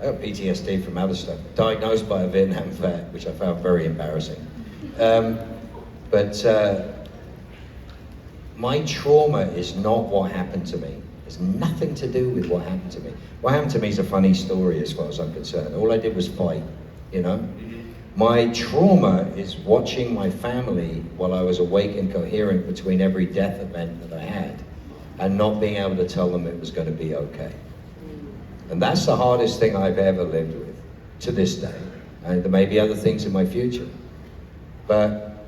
I got PTSD from other stuff. Diagnosed by a Vietnam vet, which I found very embarrassing. But my trauma is not what happened to me. It's nothing to do with what happened to me. What happened to me is a funny story as far as I'm concerned. All I did was fight, you know? My trauma is watching my family while I was awake and coherent between every death event that I had and not being able to tell them it was going to be okay. And that's the hardest thing I've ever lived with, to this day. And there may be other things in my future. But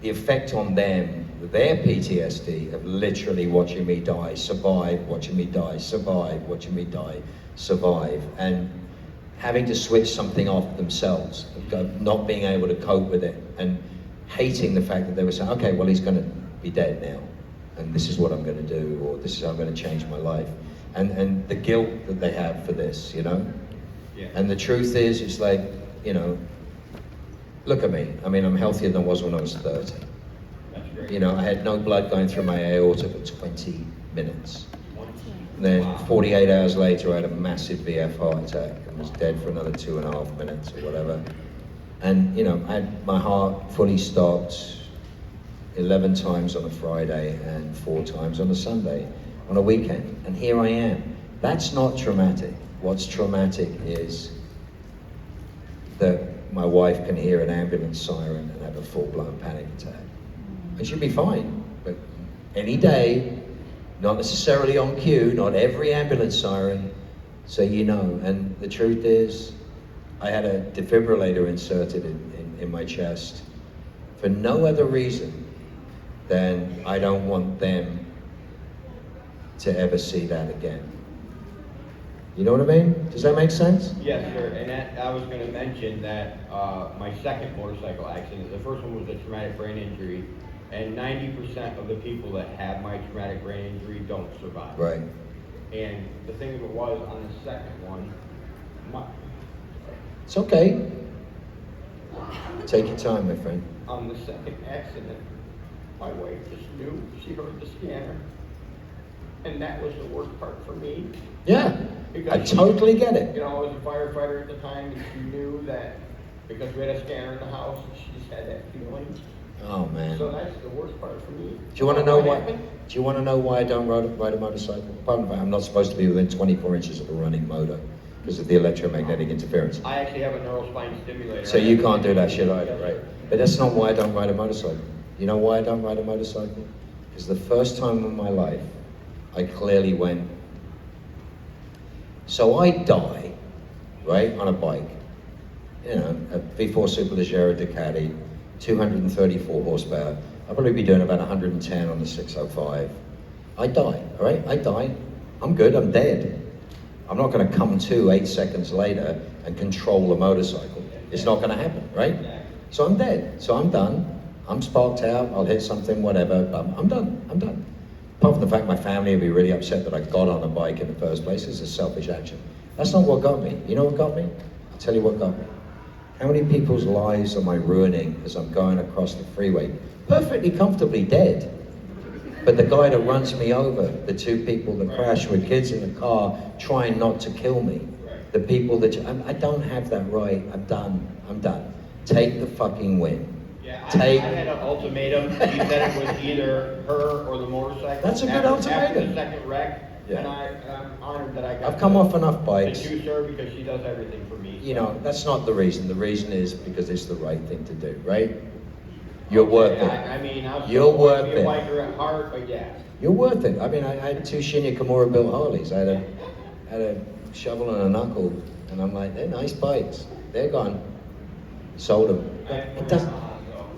the effect on them, their PTSD of literally watching me die, survive, watching me die, survive, watching me die, survive, and having to switch something off themselves, of not being able to cope with it, and hating the fact that they were saying, okay, well, he's going to be dead now, and this is what I'm going to do, or this is how I'm going to change my life. And the guilt that they have for this, you know? Yeah. And the truth is, it's like, you know, look at me. I mean, I'm healthier than I was when I was 30. That's great. You know, I had no blood going through my aorta for 20 minutes. And then 48 hours later, I had a massive VF heart attack and was dead for another 2.5 minutes or whatever. And, you know, I had my heart fully stopped 11 times on a Friday and 4 times on a Sunday on a weekend. And here I am. That's not traumatic. What's traumatic is that my wife can hear an ambulance siren and have a full-blown panic attack. And she'll be fine, but any day, not necessarily on cue, not every ambulance siren, so you know. And the truth is, I had a defibrillator inserted in my chest for no other reason than I don't want them to ever see that again. You know what I mean? Does that make sense? Yes, sir. And that, I was going to mention that my second motorcycle accident, the first one was a traumatic brain injury, and 90% of the people that have my traumatic brain injury don't survive. Right. And the thing of it was, on the second one, it's okay. Take your time, my friend. On the second accident, my wife just knew. She heard the scanner. And that was the worst part for me. Yeah, I totally get it. You know, I was a firefighter at the time, and she knew that because we had a scanner in the house, she just had that feeling. Oh man. So that's the worst part for me. Do you want to know why? Do you want to know why I don't ride a motorcycle? Apart from the fact I'm not supposed to be within 24 inches of a running motor because of the electromagnetic interference. I actually have a neurospine stimulator. So you can't do that shit either, right? But that's not why I don't ride a motorcycle. You know why I don't ride a motorcycle? Because the first time in my life, I clearly went, so I die, right, on a bike, you know, a V4 Superleggera Ducati, 234 horsepower. I'll probably be doing about 110 on the 605. I die, all right? I die. I'm good, I'm dead. I'm not gonna come to 8 seconds later and control a motorcycle. It's not gonna happen, right? So I'm dead, so I'm done. I'm sparked out, I'll hit something, whatever, but I'm done. Apart from the fact my family would be really upset that I got on a bike in the first place, it's a selfish action. That's not what got me. You know what got me? I'll tell you what got me. How many people's lives am I ruining as I'm going across the freeway? Perfectly comfortably dead. But the guy that runs me over, the 2 people that crash with kids in the car trying not to kill me, the people that, I don't have that right, I'm done. Take the fucking win. Yeah, I had an ultimatum. She said it was either her or the motorcycle. That's a good ultimatum. After the second wreck, yeah. And I'm honored that I got I've come off enough bikes. to choose her because she does everything for me. You know, that's not the reason. The reason is because it's the right thing to do, right? You're worth it. I mean, I was You're worth a it. biker at heart, but yeah. You're worth it. I mean, I had 2 Shinya Kimura built Harleys. I had a shovel and a knuckle, and I'm like, they're nice bikes. They're gone. Sold them. It doesn't.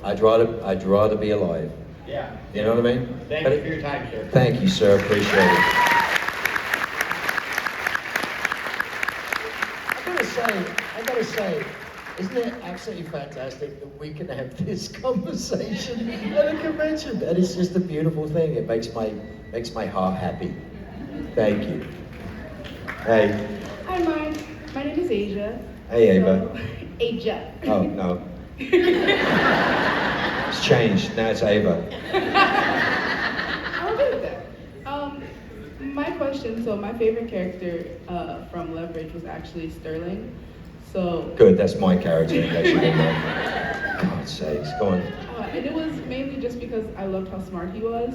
I'd rather be alive. Yeah. You know what I mean? Thank you for your time, sir. Thank you, sir. Appreciate it. I gotta say, isn't it absolutely fantastic that we can have this conversation at a convention? And it's just a beautiful thing. It makes my heart happy. Thank you. Hey. Hi, Mike. My name is Asia. Hey, Ava. So, Asia. Oh, no. It's changed. Now it's Ava. I'm okay with that. My question question. So my favorite character from Leverage was actually Sterling. So Good, that's my character in case you didn't know. God's sakes, go on. and it was mainly just because I loved how smart he was.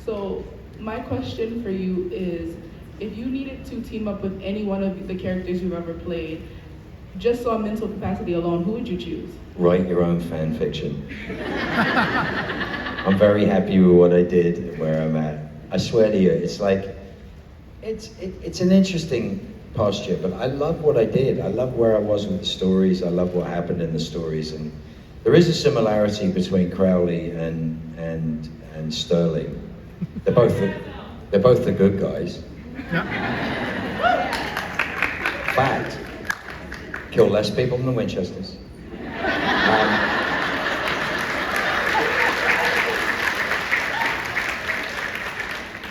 So my question for you is, if you needed to team up with any one of the characters you've ever played, just on mental capacity alone, who would you choose? Write your own fan fiction. I'm very happy with what I did and where I'm at. I swear to you, it's like, it's an interesting posture, but I love what I did. I love where I was with the stories. I love what happened in the stories, and there is a similarity between Crowley and Sterling. They're both the good guys. Fact. Kill less people than the Winchesters.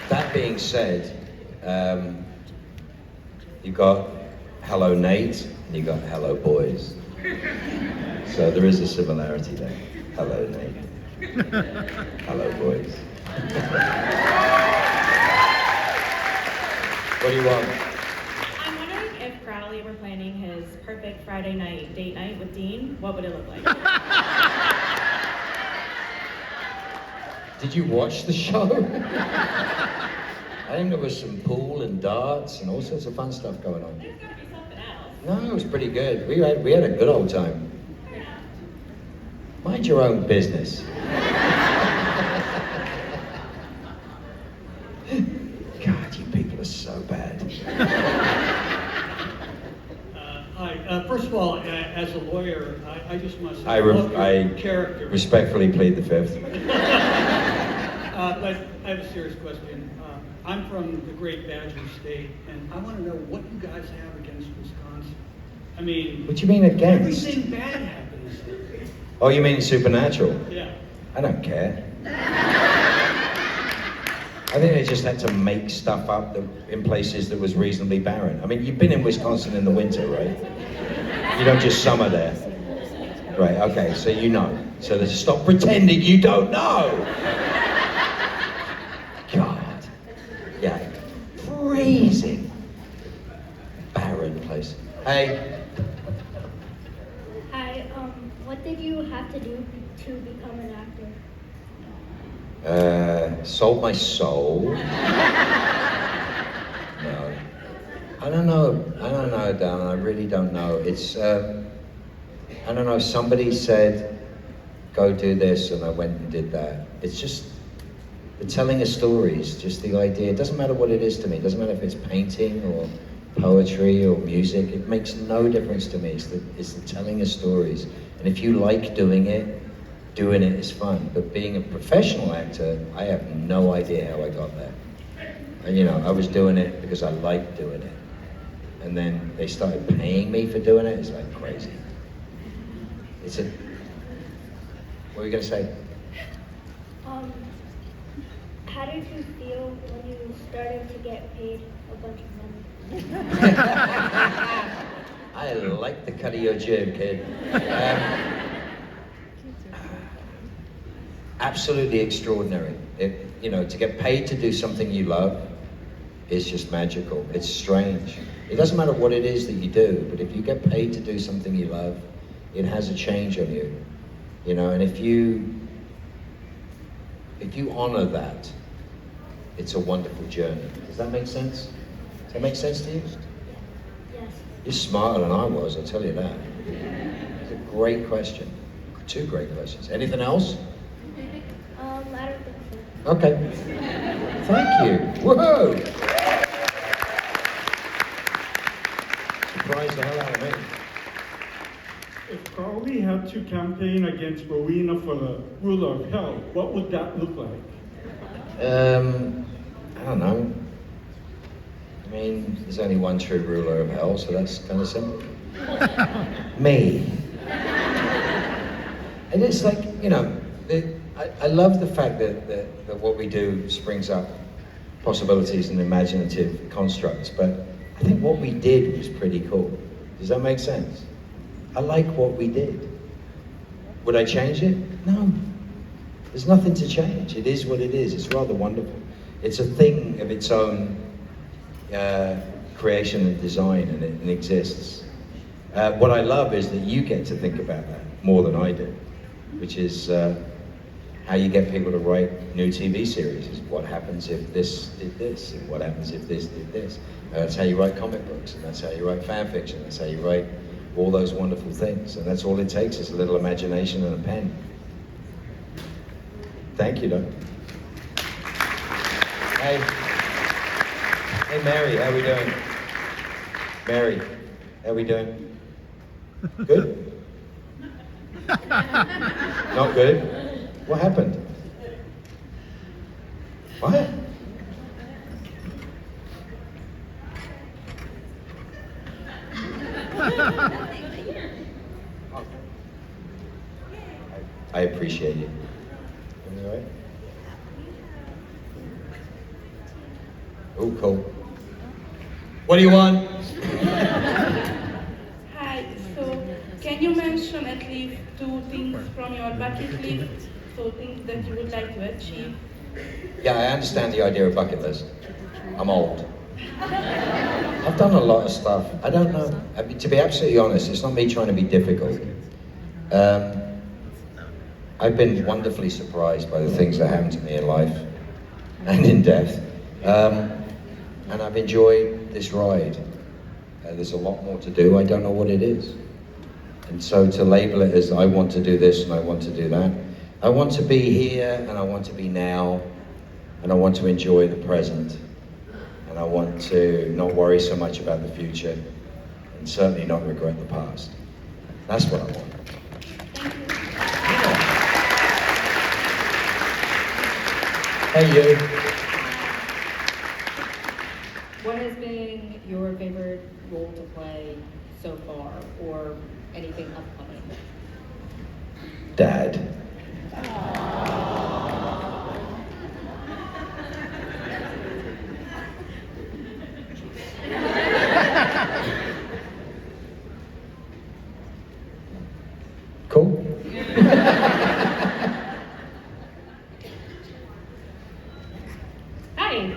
That being said, you got Hello Nate and you got Hello Boys. So there is a similarity there. Hello Nate. Hello Boys. What do you want? I'm wondering if Crowley were planning his perfect Friday night date night with Dean, what would it look like? Did you watch the show? I think there was some pool and darts and all sorts of fun stuff going on. There's gotta be something else. No, it was pretty good. We had a good old time. Mind your own business. God, you people are so bad. Hi. First of all, as a lawyer, I just must say, I your character. respectfully plead the fifth. But I have a serious question. I'm from the Great Badger State, and I want to know what you guys have against Wisconsin. I mean, What do you mean against? everything bad happens there. Oh, you mean supernatural? Yeah. I don't care. I think they just had to make stuff up in places that was reasonably barren. I mean, you've been in Wisconsin in the winter, right? You don't just summer there. Right, okay, so you know. So let's stop pretending you don't know. God. Yeah. Freezing. Barren place. Hey. Hi, what did you have to do to become an actor? Sold my soul. No. I don't know, Dan. I really don't know. It's, I don't know, somebody said, go do this, and I went and did that. It's just, the telling of stories, just the idea. It doesn't matter what it is to me. It doesn't matter if it's painting or poetry or music. It makes no difference to me. It's the telling of stories. And if you like doing it is fun. But being a professional actor, I have no idea how I got there. And you know, I was doing it because I liked doing it. And then they started paying me for doing it. It's like crazy. What were you gonna say? How did you feel when you started to get paid a bunch of money? I like the cut of your jib, kid. Absolutely extraordinary. You know, to get paid to do something you love is just magical. It's strange. It doesn't matter what it is that you do, but if you get paid to do something you love, it has a change on you. You know, and if you honor that, it's a wonderful journey. Does that make sense? Does that make sense to you? Yes. You're smarter than I was, I'll tell you that. It's a great question. Two great questions. Anything else? I don't think so. Okay. Thank you. Whoa! Surprised the hell out of me. If Crowley had to campaign against Rowena for the ruler of hell, what would that look like? I don't know. I mean, there's only one true ruler of hell, so that's kind of simple. Me. And it's like, you know, I love the fact that what we do springs up possibilities and imaginative constructs, but I think what we did was pretty cool. Does that make sense? I like what we did. Would I change it? No. There's nothing to change. It is what it is. It's rather wonderful. It's a thing of its own creation and design, and it exists. What I love is that you get to think about that more than I do, which is how you get people to write new TV series. Is what happens if this did this, and what happens if this did this. And that's how you write comic books, and that's how you write fan fiction, that's how you write all those wonderful things. And that's all it takes is a little imagination and a pen. Thank you, Doug. Hey Mary, how we doing? Mary, how we doing? Good? Not good? What happened? What? I appreciate you. Everything all right? Oh, cool. What do you want? Hi, so can you mention at least 2 things from your bucket list? So things that you would like to achieve? Yeah, I understand the idea of bucket list. I'm old. I've done a lot of stuff. I don't know. I mean, to be absolutely honest, it's not me trying to be difficult. I've been wonderfully surprised by the things that happen to me in life and in death. And I've enjoyed this ride. There's a lot more to do. I don't know what it is. And so to label it as I want to do this and I want to do that, I want to be here and I want to be now, and I want to enjoy the present, and I want to not worry so much about the future, and certainly not regret the past. That's what I want. Hey you. What has been your favorite role to play so far, or anything upcoming? Dad. Cool. Hi.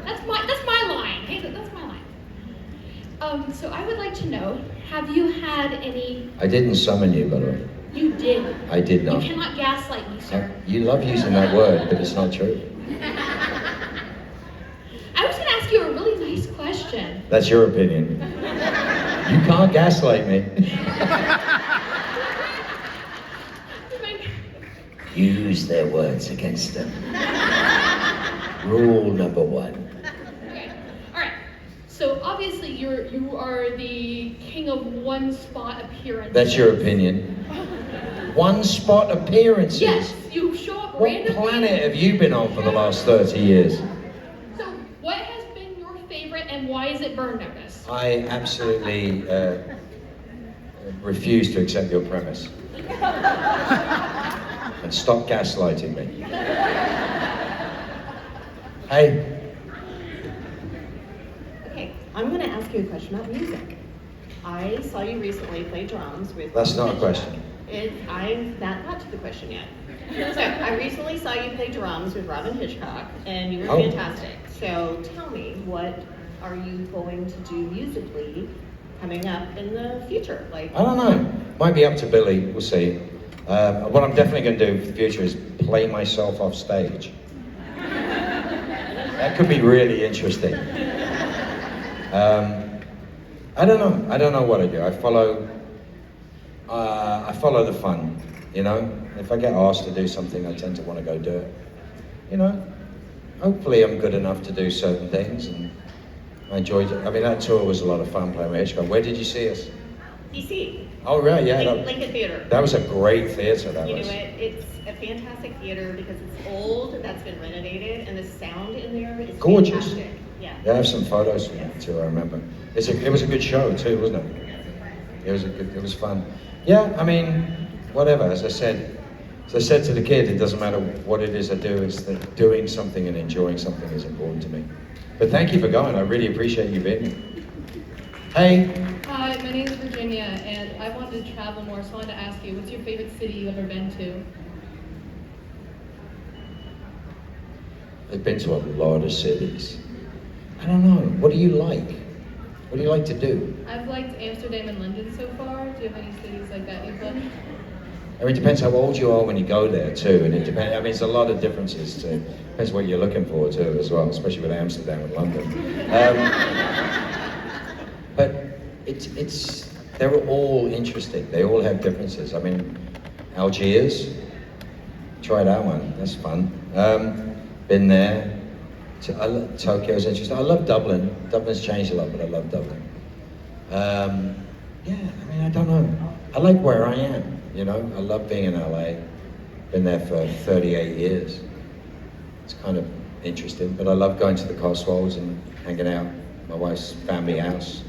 That's my line. Hey, that's my line. So I would like to know, have you had any? I didn't summon you, by the way. You did. I did not. You cannot gaslight me, sir. You love using that word, but it's not true. I was going to ask you a really nice question. That's your opinion. You can't gaslight me. Use their words against them. Rule number 1. Okay. All right. So obviously you are the king of one spot appearances. That's your opinion. One spot appearances. Yes, you show up What randomly. planet have you been on for the last 30 years? So what has been your favorite and why is it burn notice? I absolutely refuse to accept your premise. And stop gaslighting me. Hey. Okay, I'm going to ask you a question about music. I saw you recently play drums with. That's not a Robin question. Hitchcock. I've not got to the question yet. So I recently saw you play drums with Robin Hitchcock, and you were Oh. fantastic. So tell me, what are you going to do musically coming up in the future? Like, I don't know. Might be up to Billy. We'll see. What I'm definitely going to do for the future is play myself off stage. That could be really interesting. I don't know. I don't know what I do. I follow the fun, you know? If I get asked to do something, I tend to want to go do it. You know? Hopefully I'm good enough to do certain things, and I enjoyed it. I mean, that tour was a lot of fun playing with Hitchcock. Where did you see us? DC. Oh, right, yeah. Lincoln Theater. That was a great theater, that You was. know it. It's a fantastic theater because it's old, that's been renovated, and the sound in there is Gorgeous. fantastic. Yeah. Yeah, I have some photos from that too, I remember. It was a good show too, wasn't it? It was fun. Yeah, I mean, whatever, as I said to the kid, it doesn't matter what it is I do, it's that doing something and enjoying something is important to me. But thank you for going, I really appreciate you being here. Hey, Hi, my name is Virginia, and I wanted to travel more, so I wanted to ask you, what's your favorite city you've ever been to? I've been to a lot of cities. I don't know. What do you like? What do you like to do? I've liked Amsterdam and London so far. Do you have any cities like that you've liked? I mean, it depends how old you are when you go there too, and it depends. I mean, it's a lot of differences too. Depends what you're looking for too, as well, especially with Amsterdam and London. But they're all interesting. They all have differences. I mean, Algiers, try that one. That's fun. Been there. Tokyo's interesting. I love Dublin. Dublin's changed a lot, but I love Dublin. Yeah, I mean, I don't know. I like where I am, you know? I love being in LA. Been there for 38 years. It's kind of interesting, but I love going to the Cotswolds and hanging out at my wife's family house.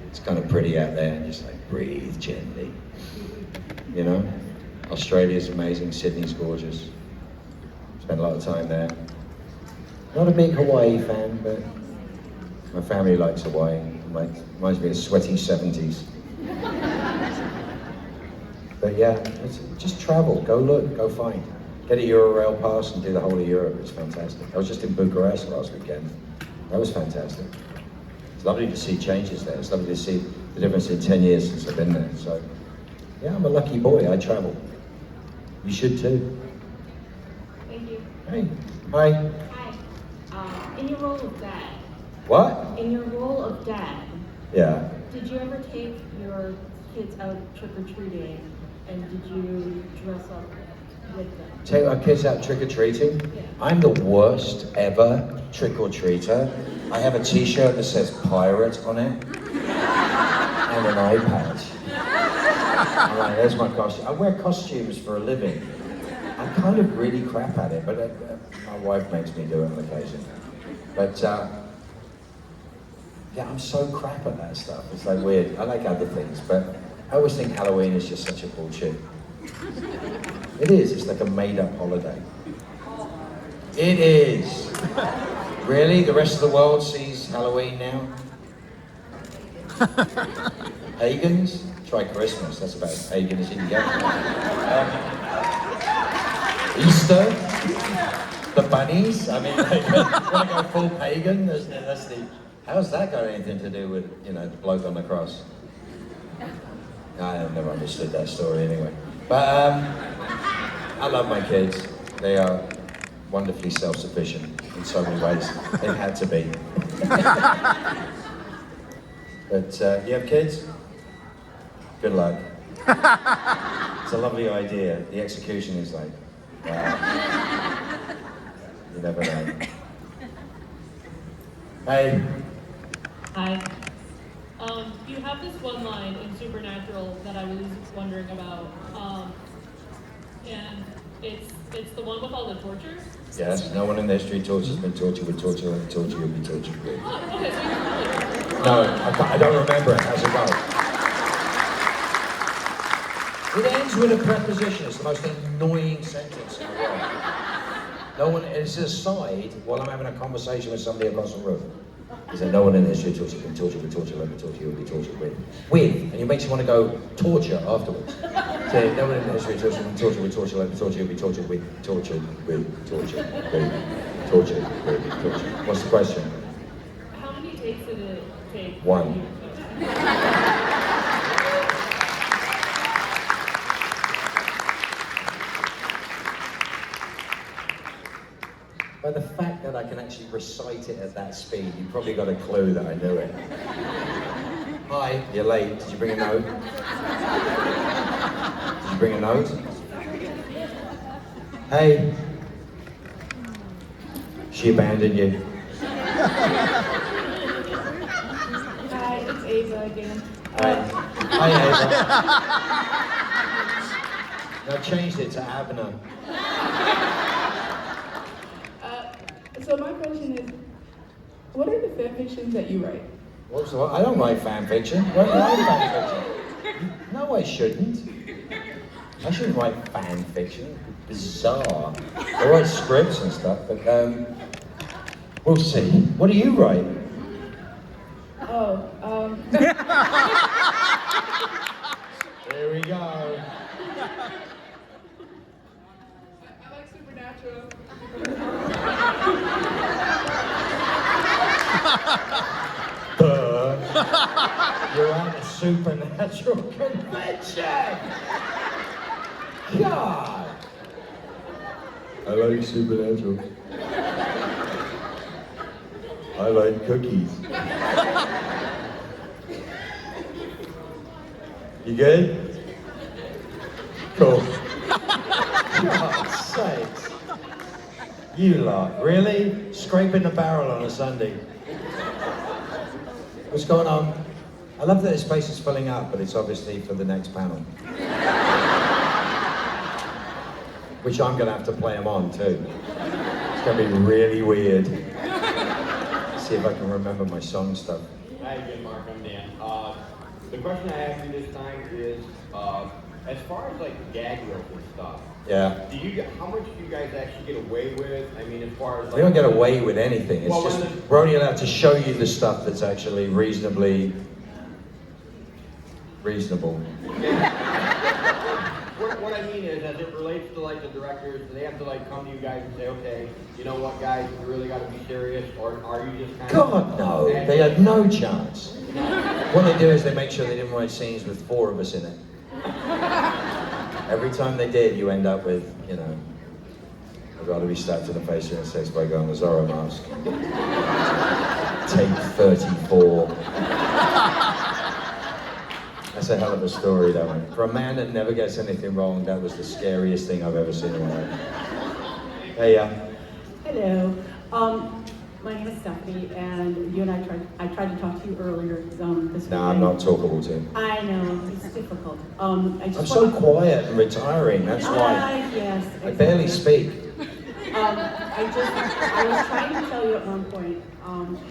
It's kind of pretty out there, and just like breathe gently, you know? Australia's amazing, Sydney's gorgeous. Spent a lot of time there. Not a big Hawaii fan, but my family likes Hawaii. It reminds me of sweaty 70s. But yeah, just travel, go look, go find. Get a Eurail pass and do the whole of Europe, it's fantastic. I was just in Bucharest last weekend. That was fantastic. It's lovely to see changes there. It's lovely to see the difference in 10 years since I've been there. So yeah, I'm a lucky boy, I travel. You should too. Thank you. Hey, hi. In your role of dad. What? In your role of dad, Yeah. did you ever take your kids out trick-or-treating, and did you dress up with them? Take our kids out trick-or-treating? Yeah. I'm the worst ever trick-or-treater. I have a t-shirt that says pirate on it, and an eye patch. I'm like, there's my costume. I wear costumes for a living. I'm kind of really crap at it, but my wife makes me do it on occasion. But yeah, I'm so crap at that stuff. It's like weird. I like other things, but I always think Halloween is just such a bullshit. It is. It's like a made-up holiday. It is. Really? The rest of the world sees Halloween now? Pagans? Try Christmas. That's about as pagan as you can get. Easter? The bunnies? I mean, want to go full pagan? How's that got anything to do with, you know, the bloke on the cross? I never understood that story anyway. But I love my kids. They are wonderfully self-sufficient in so many ways. They've had to be. But you have kids? Good luck. It's a lovely idea. The execution is like, wow. You never know. Hey. Hi. You have this one line in Supernatural that I was wondering about, and it's the one with all the torture. Yes, no one in the history of torture has been tortured with torture and torture you'll be tortured with. Oh, okay, so you No, I don't remember it. How's it go? It ends with a preposition. It's the most annoying sentence in the world. No one, it's an aside while I'm having a conversation with somebody across the room. Is that no one in the history of torture can torture with torture, like the torture you'll be tortured with. And it makes you want to go torture afterwards. So no one in the history of torture can torture with torture, like the torture you'll be tortured with, tortured with, torture with, torture with, torture. What's the question? How many takes did it take? One. By the fact that I can actually recite it at that speed, you probably got a clue that I knew it. Hi, you're late. Did you bring a note? Did you bring a note? Hey. She abandoned you. Hi, it's Ava again. Hi, Ava. I changed it to Abner. So my question is, what are the fan fictions that you write? I don't write fan fiction. Why do I write fan fiction? No, I shouldn't. I shouldn't write fan fiction. Bizarre. I write scripts and stuff, but we'll see. What do you write? There we go. I like Supernatural. You're at a supernatural convention! God! I like supernatural. I like cookies. You good? Cool. God's sakes. You lot, really? Scraping the barrel on a Sunday. What's going on? I love that this space is filling up, but it's obviously for the next panel. Which I'm gonna have to play them on too. It's gonna be really weird. See if I can remember my song stuff. Hi again, Mark, I'm Dan. The question I have for you this time is, as far as like gag rope and stuff, Yeah. how much do you guys actually get away with? I mean, as far as We don't get away with anything. It's Well, just, when the- we're only allowed to show you the stuff that's actually reasonably reasonable. What I mean is, as it relates to like the directors, do they have to like come to you guys and say, okay, you know what, guys, we really got to be serious, or are you just kind of? God, no. They had no chance. What they do is they make sure they didn't write scenes with 4 of us in it. Every time they did, you end up with, you know, I'd rather be slapped in the face in a sex by a guy on the Zorro mask. Take 34. That's a hell of a story, that one. For a man that never gets anything wrong, that was the scariest thing I've ever seen in my life. Hey, Hello. My name is Stephanie, and you and I tried to talk to you earlier this weekend. No, I'm not talkable to. I know, it's difficult. I'm so quiet and retiring, that's why. Yes. I barely speak. I was trying to tell you at one point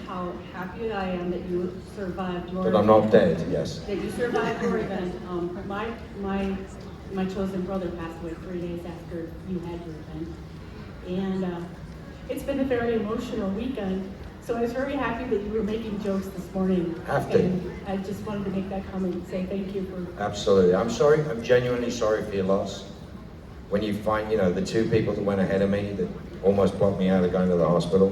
how happy I am that you survived your But I'm not dead, yes. That you survived your event. My chosen brother passed away 3 days after you had your event, and it's been a very emotional weekend. So I was very happy that you were making jokes this morning. Have to. And I just wanted to make that comment and say thank you for. Absolutely. I'm sorry. I'm genuinely sorry for your loss. When you find, you know, the 2 people that went ahead of me that almost blocked me out of going to the hospital,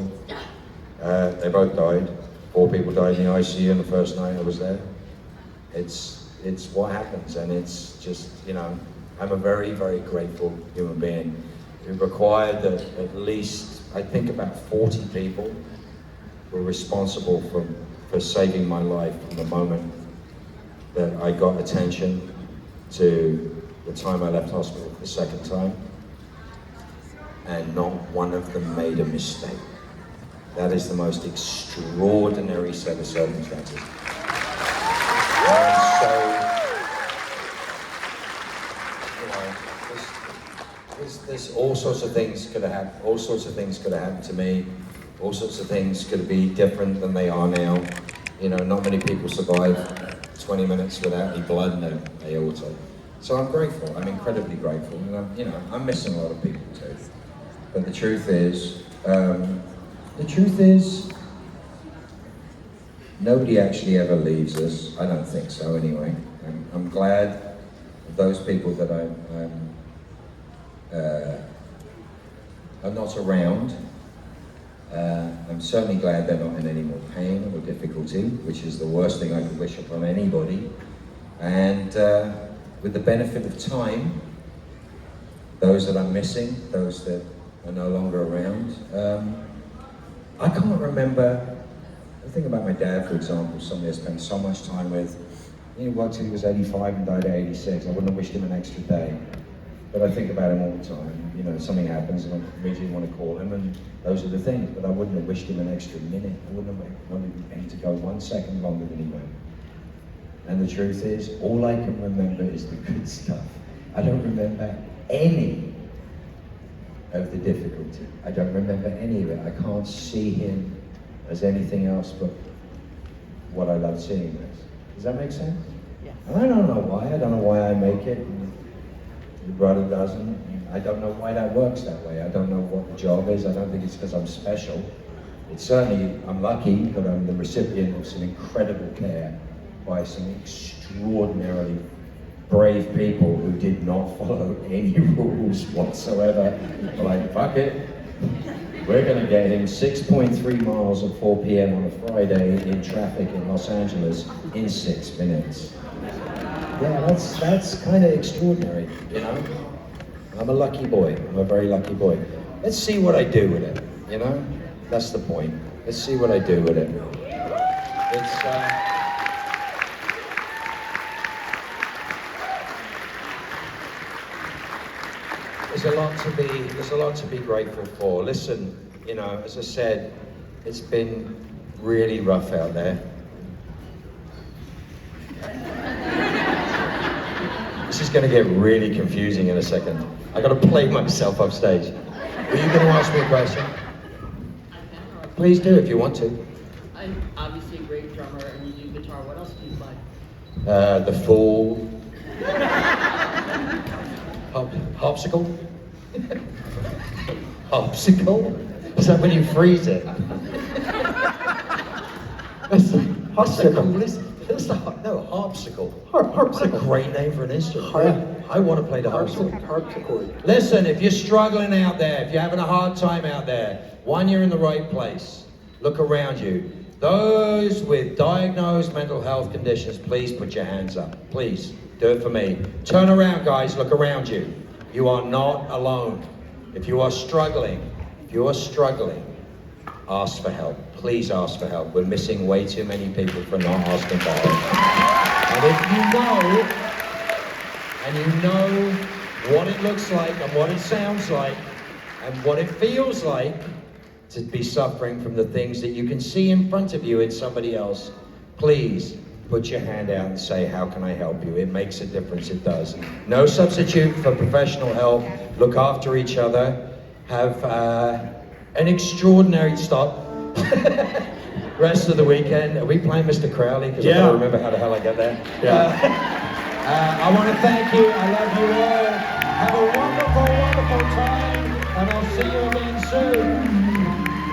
they both died. 4 people died in the ICU in the first night I was there. It's what happens, and it's just, you know, I'm a very, very grateful human being. It required that at least, I think about 40 people were responsible for saving my life from the moment that I got attention to the time I left hospital the second time, and not one of them made a mistake. That is the most extraordinary set of circumstances. And so, you know, there's all sorts of things could have happened. All sorts of things could have happened to me. All sorts of things could be different than they are now. You know, not many people survive 20 minutes without any blood in their aorta. So I'm grateful. I'm incredibly grateful. And I'm missing a lot of people too. But the truth is, nobody actually ever leaves us. I don't think so, anyway. I'm glad of those people that are not around. I'm certainly glad they're not in any more pain or difficulty, which is the worst thing I could wish upon anybody. And with the benefit of time, those that I'm missing, those that are no longer around, I can't remember. I think about my dad, for example, somebody I spent so much time with. He worked till he was 85 and died at 86. I wouldn't have wished him an extra day. But I think about him all the time. You know, something happens and I immediately want to call him, and those are the things. But I wouldn't have wished him an extra minute. I wouldn't have wanted him to go 1 second longer than he went. And the truth is, all I can remember is the good stuff. I don't remember any of the difficulty. I don't remember any of it. I can't see him as anything else but what I love seeing him as. Does that make sense? Yeah. And I don't know why. I don't know why I make it. And your brother doesn't. I don't know why that works that way. I don't know what the job is. I don't think it's because I'm special. It's certainly, I'm lucky that I'm the recipient of some incredible care by some extraordinarily brave people who did not follow any rules whatsoever. Like, fuck it. We're going to get him 6.3 miles at 4 p.m. on a Friday in traffic in Los Angeles in 6 minutes. Yeah, that's kind of extraordinary, you know? I'm a lucky boy. I'm a very lucky boy. Let's see what I do with it, you know? That's the point. Let's see what I do with it. There's a lot to be grateful for. Listen, you know, as I said, it's been really rough out there. This is going to get really confusing in a second. I got to play myself off stage. Are you going to ask me a question? Please do if you want to. I'm obviously a great drummer and you do guitar. What else do you play? The Fool. Harpsichord? Harpsichord? Is that when you freeze it? That's the coolest. Harpsichord. What a great name for an instrument. I want to play the harpsichord. Listen, if you're struggling out there, if you're having a hard time out there, one, you're in the right place. Look around you. Those with diagnosed mental health conditions, please put your hands up. Please, do it for me. Turn around, guys, look around you. You are not alone. If you are struggling, ask for help. Please ask for help. We're missing way too many people for not asking for help. And if you know what it looks like and what it sounds like and what it feels like to be suffering from the things that you can see in front of you in somebody else, please put your hand out and say, how can I help you? It makes a difference, it does. No substitute for professional help. Look after each other. Have an extraordinary stop. Rest of the weekend. Are we playing Mr. Crowley? Because I don't remember how the hell I got there. Yeah. I want to thank you. I love you.